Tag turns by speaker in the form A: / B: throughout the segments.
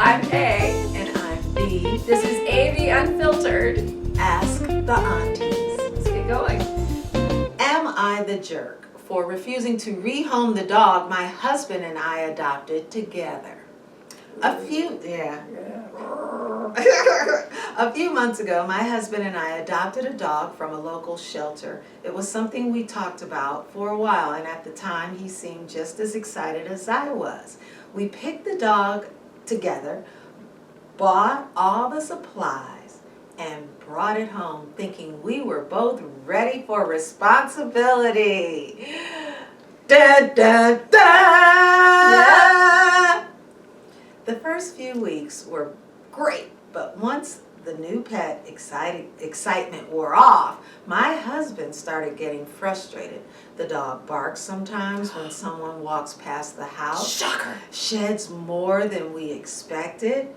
A: I'm A.
B: And I'm B.
A: This is A, the Unfiltered.
B: Ask the Aunties.
A: Let's get going.
B: Am I the jerk for refusing to rehome the dog my husband and I adopted together? A few months ago, my husband and I adopted a dog from a local shelter. It was something we talked about for a while, and at the time he seemed just as excited as I was. We picked the dog together, bought all the supplies, and brought it home thinking we were both ready for responsibility. Da, da, da!
A: Yeah.
B: The first few weeks were great, but once the new pet excitement wore off, my husband started getting frustrated. The dog barks sometimes when someone walks past the house.
A: Shocker.
B: Sheds more than we expected.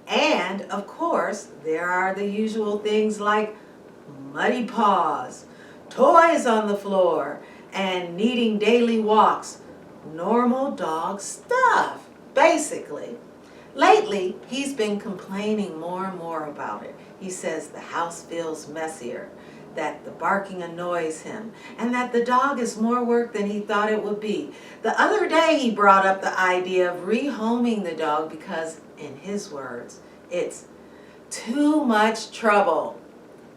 B: And, of course, there are the usual things like muddy paws, toys on the floor, and needing daily walks. Normal dog stuff, basically. Lately, he's been complaining more and more about it. He says the house feels messier, that the barking annoys him, and that the dog is more work than he thought it would be. The other day, he brought up the idea of rehoming the dog because, in his words, it's too much trouble.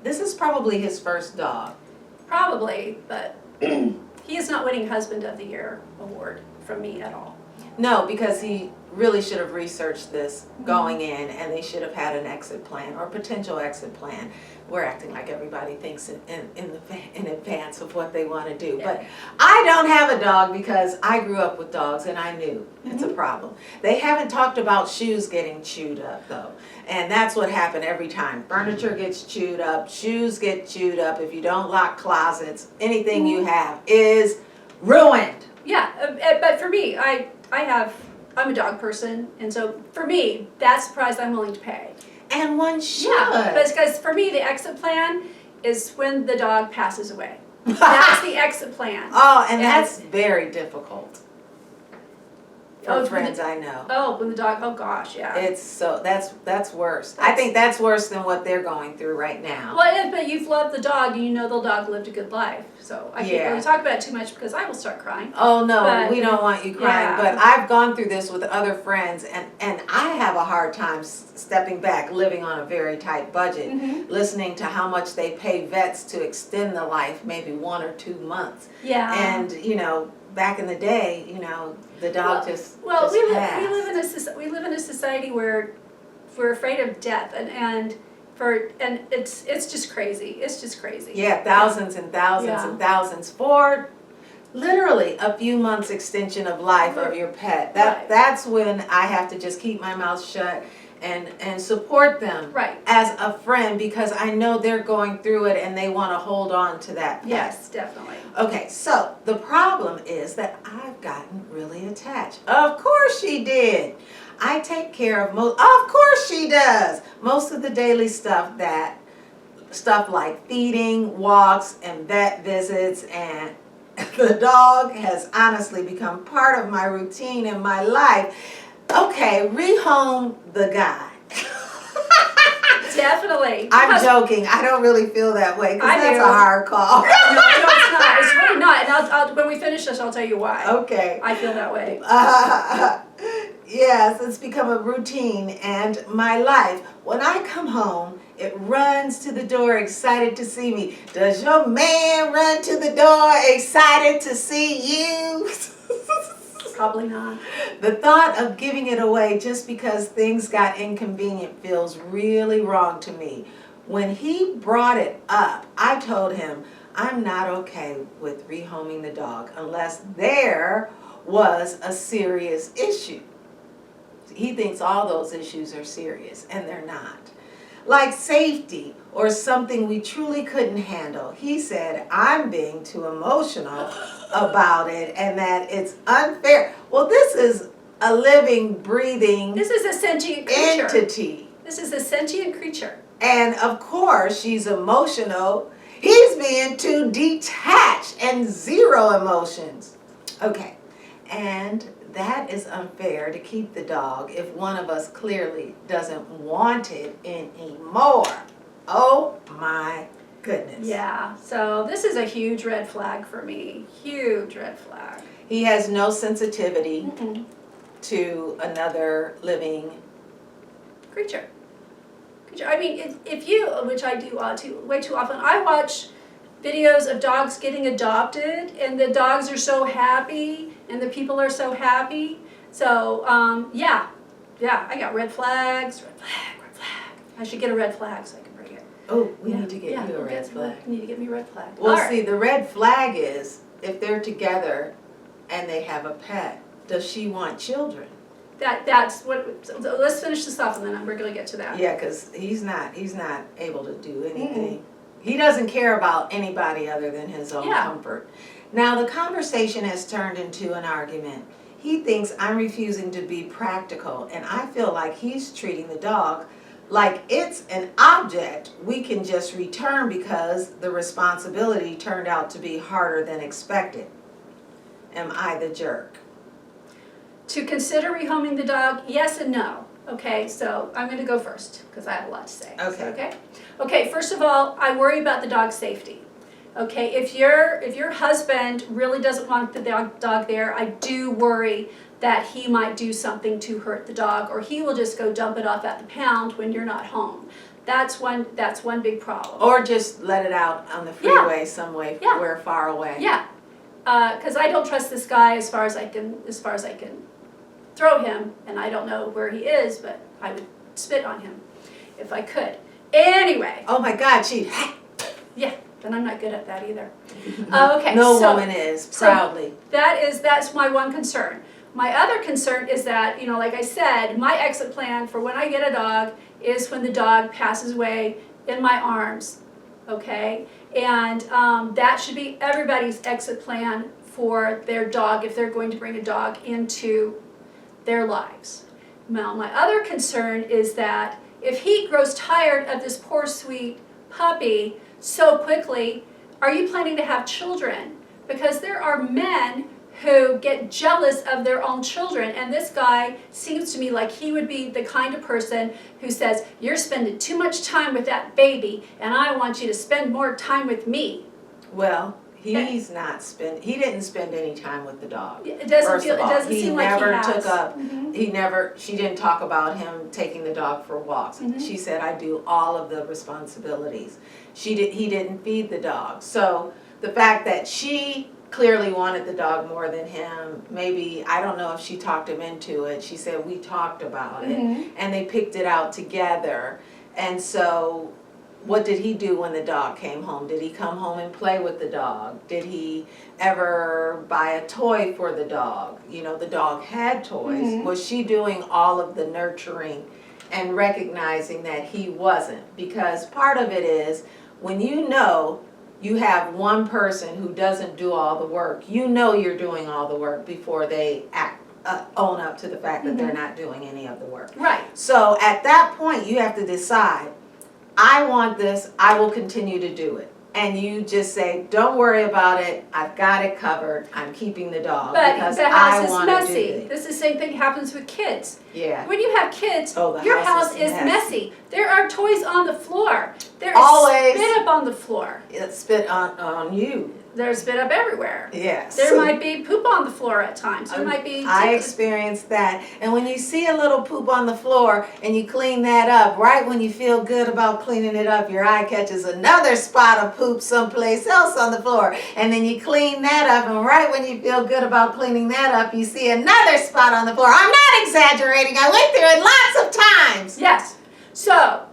B: This is probably his first dog.
A: Probably, but he is not winning Husband of the Year award from me at all.
B: No, because he really should have researched this going in, and they should have had an exit plan or potential exit plan. We're acting like everybody thinks in advance of what they want to do.
A: Yeah.
B: But I don't have a dog because I grew up with dogs and I knew it's a problem. They haven't talked about shoes getting chewed up though. And that's what happened every time. Furniture gets chewed up, shoes get chewed up. If you don't lock closets, anything you have is ruined.
A: Yeah, but for me, I'm a dog person, and so for me, that's the price I'm willing to pay.
B: And one should.
A: Yeah, because for me, the exit plan is when the dog passes away. That's the exit plan.
B: Oh, and that's very difficult for friends I know.
A: Oh, when the dog, oh gosh, yeah.
B: It's so, that's worse. I think that's worse than what they're going through right now.
A: Well, but you've loved the dog, and you know the dog lived a good life. So I can't really talk about it too much because I will start crying.
B: Oh no,
A: But,
B: we don't want you crying.
A: yeah.
B: But I've gone through this with other friends, and I have a hard time stepping back, living on a very tight budget, listening to how much they pay vets to extend the life, maybe 1 or 2 months.
A: Yeah.
B: And back in the day, the dog just
A: we
B: passed.
A: live in a society where we're afraid of death, and it's just crazy. It's just crazy.
B: Yeah, thousands and thousands and thousands for literally a few months extension of life of your pet. That's when I have to just keep my mouth shut and support them as a friend, because I know they're going through it and they want to hold on to that pet.
A: Yes, definitely.
B: Okay, so the problem is that I've gotten really attached. Of course she did. I take care of of course she does. Most of the daily stuff like feeding, walks, and vet visits, and the dog has honestly become part of my routine in my life. Okay, rehome the guy.
A: Definitely.
B: I'm joking. I don't really feel that way because that's
A: do.
B: a hard call.
A: No, it's not. It's really not. And I'll when we finish this, I'll tell you why.
B: Okay.
A: I feel that way.
B: Yes, it's become a routine and my life. When I come home, it runs to the door excited to see me. Does your man run to the door excited to see you?
A: Probably not.
B: The thought of giving it away just because things got inconvenient feels really wrong to me. When he brought it up, I told him I'm not okay with rehoming the dog unless there was a serious issue. He thinks all those issues are serious, and they're not. Like safety or something we truly couldn't handle. He said I'm being too emotional about it and that it's unfair. Well, this is a living, breathing
A: This is a sentient creature.
B: entity.
A: This is a sentient creature.
B: And of course, she's emotional. He's being too detached and zero emotions. Okay, and that is unfair to keep the dog if one of us clearly doesn't want it anymore. Oh my goodness.
A: Yeah, so this is a huge red flag for me, huge red flag.
B: He has no sensitivity
A: Mm-mm.
B: to another living.
A: Creature. I mean, if you, which I do way too often, I watch videos of dogs getting adopted, and the dogs are so happy, and the people are so happy. So, yeah, I got red flags, red flag. I should get a red flag so I can bring it.
B: Oh, we need to get you a red flag.
A: You need to get me a red flag.
B: Well,
A: All
B: see,
A: right.
B: the red flag is if they're together and they have a pet, does she want children?
A: That's what, so let's finish this off and then we're gonna get to that.
B: Yeah, because he's not able to do anything. He doesn't care about anybody other than his own comfort. Now, the conversation has turned into an argument. He thinks I'm refusing to be practical, and I feel like he's treating the dog like it's an object we can just return because the responsibility turned out to be harder than expected. Am I the jerk?
A: To consider rehoming the dog, yes and no. Okay, so I'm gonna go first because I have a lot to say.
B: Okay.
A: Okay, first of all, I worry about the dog's safety. Okay, if your husband really doesn't want the dog there, I do worry that he might do something to hurt the dog, or he will just go dump it off at the pound when you're not home. That's one big problem.
B: Or just let it out on the freeway some way, where far away.
A: Yeah, because I don't trust this guy as far as I can throw him, and I don't know where he is, but I would spit on him if I could. Anyway.
B: Oh my God, she.
A: Yeah, then I'm not good at that either. Okay.
B: No woman is, proudly.
A: So that's my one concern. My other concern is that, like I said, my exit plan for when I get a dog is when the dog passes away in my arms, okay? And that should be everybody's exit plan for their dog if they're going to bring a dog into their lives. Now, my other concern is that if he grows tired of this poor sweet puppy so quickly, are you planning to have children? Because there are men who get jealous of their own children, and this guy seems to me like he would be the kind of person who says, you're spending too much time with that baby and I want you to spend more time with me.
B: Well, he didn't spend any time with the dog.
A: It doesn't seem like he has.
B: She didn't talk about him taking the dog for walks. She said, I do all of the responsibilities. He didn't feed the dog. So the fact that she clearly wanted the dog more than him, maybe, I don't know if she talked him into it. She said, we talked about it, and they picked it out together. And so what did he do when the dog came home? Did he come home and play with the dog? Did he ever buy a toy for the dog? The dog had toys. Was she doing all of the nurturing and recognizing that he wasn't? Because part of it is, when you have one person who doesn't do all the work, you're doing all the work before they own up to the fact that they're not doing any of the work.
A: Right.
B: So at that point, you have to decide, I want this, I will continue to do it. And you just say, don't worry about it, I've got it covered, I'm keeping the dog because I want to do it.
A: This is the same thing happens with kids.
B: Yeah.
A: When you have kids,
B: the
A: your house is messy. There are toys on the floor. There is
B: Always
A: spit up on the floor.
B: It's spit on you.
A: There's spit up everywhere.
B: Yes.
A: There might be poop on the floor at times. There might be.
B: I experienced that. And when you see a little poop on the floor and you clean that up, right when you feel good about cleaning it up, your eye catches another spot of poop someplace else on the floor. And then you clean that up, and right when you feel good about cleaning that up, you see another spot on the floor. I'm not exaggerating. I went through it lots of times.
A: Yes. So,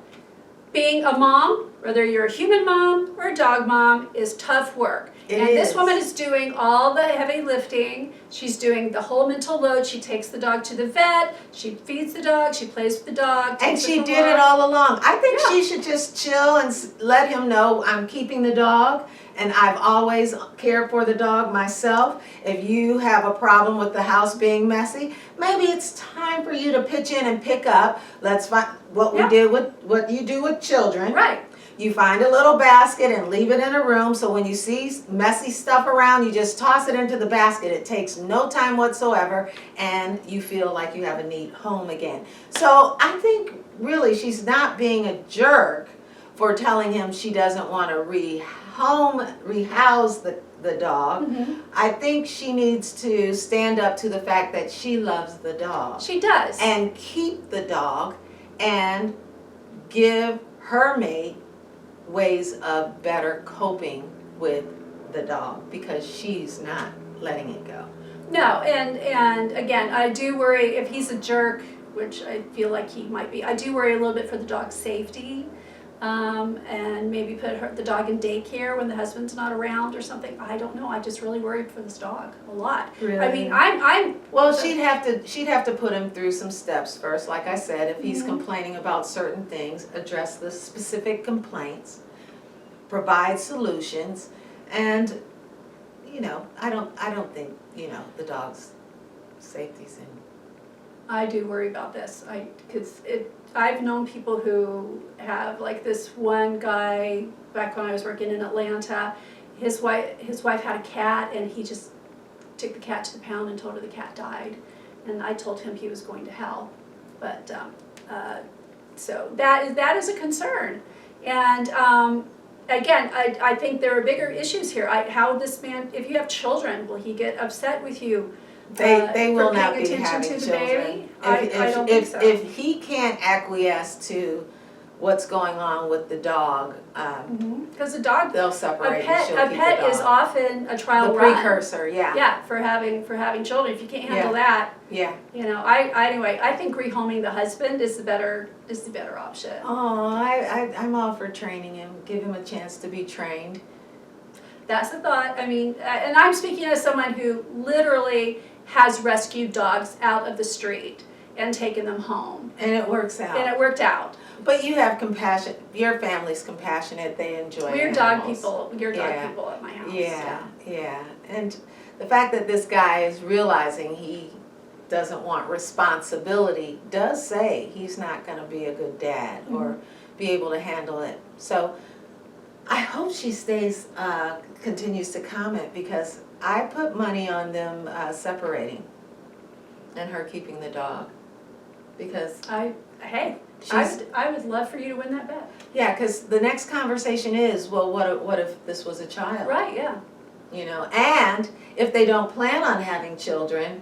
A: being a mom, whether you're a human mom or a dog mom, is tough work. This woman is doing all the heavy lifting. She's doing the whole mental load. She takes the dog to the vet. She feeds the dog. She plays with the dog.
B: And she did it all along. I think she should just chill and let him know, I'm keeping the dog, and I've always cared for the dog myself. If you have a problem with the house being messy, maybe it's time for you to pitch in and pick up. Let's find what we did with what you do with children.
A: Right.
B: You find a little basket and leave it in a room, so when you see messy stuff around, you just toss it into the basket. It takes no time whatsoever, and you feel like you have a neat home again. So I think really she's not being a jerk for telling him she doesn't want to rehouse the dog.
A: Mhm.
B: I think she needs to stand up to the fact that she loves the dog.
A: She does.
B: And keep the dog and give her mate ways of better coping with the dog, because she's not letting it go.
A: No, and again, I do worry if he's a jerk, which I feel like he might be. I do worry a little bit for the dog's safety, and maybe put the dog in daycare when the husband's not around or something. I don't know. I just really worried for this dog a lot.
B: Really?
A: I mean, I'm.
B: Well, she'd have to put him through some steps first. Like I said, if he's complaining about certain things, address the specific complaints, provide solutions, and I don't think the dog's safety's in.
A: I do worry about this. Because I've known people who have, like this one guy back when I was working in Atlanta. His wife had a cat, and he just took the cat to the pound and told her the cat died, and I told him he was going to hell. But so that is a concern, and again, I think there are bigger issues here. How this man, if you have children, will he get upset with you?
B: They will
A: for
B: not
A: paying
B: be
A: attention
B: having
A: to the
B: children.
A: baby? I don't think so.
B: If he can't acquiesce to what's going on with the dog,
A: Because a dog,
B: they'll
A: a
B: separate and she'll
A: pet
B: keep the dog.
A: is often a trial
B: The
A: run.
B: precursor, yeah.
A: Yeah, for having children. If you can't handle that,
B: Yeah.
A: anyway, I think rehoming the husband is the better option.
B: Oh, I'm all for training him, give him a chance to be trained.
A: That's the thought. I mean, and I'm speaking as someone who literally has rescued dogs out of the street and taken them home.
B: And it works out.
A: And it worked out.
B: But you have compassion, your family's compassionate, they enjoy
A: We're
B: animals.
A: dog people. We're dog
B: Yeah.
A: people at my house.
B: Yeah. And the fact that this guy is realizing he doesn't want responsibility does say he's not going to be a good dad or be able to handle it. So I hope she continues to comment, because I put money on them separating and her keeping the dog, because
A: I would love for you to win that bet.
B: yeah, because the next conversation is, well, what if this was a child?
A: Right, yeah.
B: And if they don't plan on having children,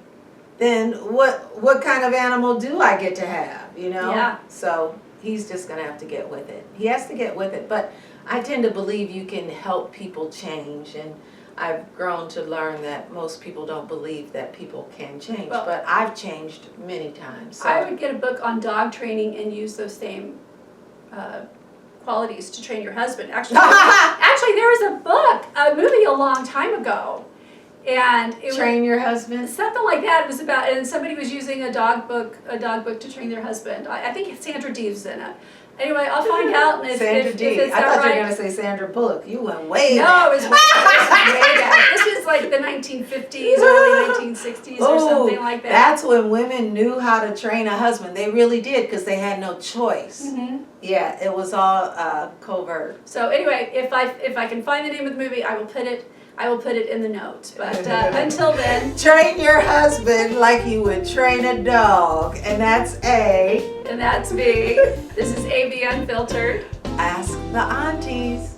B: then what kind of animal do I get to have,
A: Yeah.
B: So he's just going to have to get with it. He has to get with it, but I tend to believe you can help people change, and I've grown to learn that most people don't believe that people can change,
A: Well,
B: but I've changed many times. So.
A: I would get a book on dog training and use those same qualities to train your husband. Actually, there was a movie a long time ago, and it
B: Train your husband?
A: something like that. It was about, and somebody was using a dog book to train their husband. I think Sandra Dee's in it. Anyway, I'll find out, and if it's
B: I thought
A: right.
B: you were going to say Sandra Bullock. You went way
A: No,
B: back.
A: it was way back. This was like the 1950s, early 1960s or something like that.
B: That's when women knew how to train a husband. They really did, because they had no choice. Yeah, it was all covert.
A: So anyway, if I can find the name of the movie, I will put it in the notes. But until then,
B: Train your husband like you would train a dog, and that's A.
A: and that's me. This is AB Unfiltered.
B: Ask the aunties.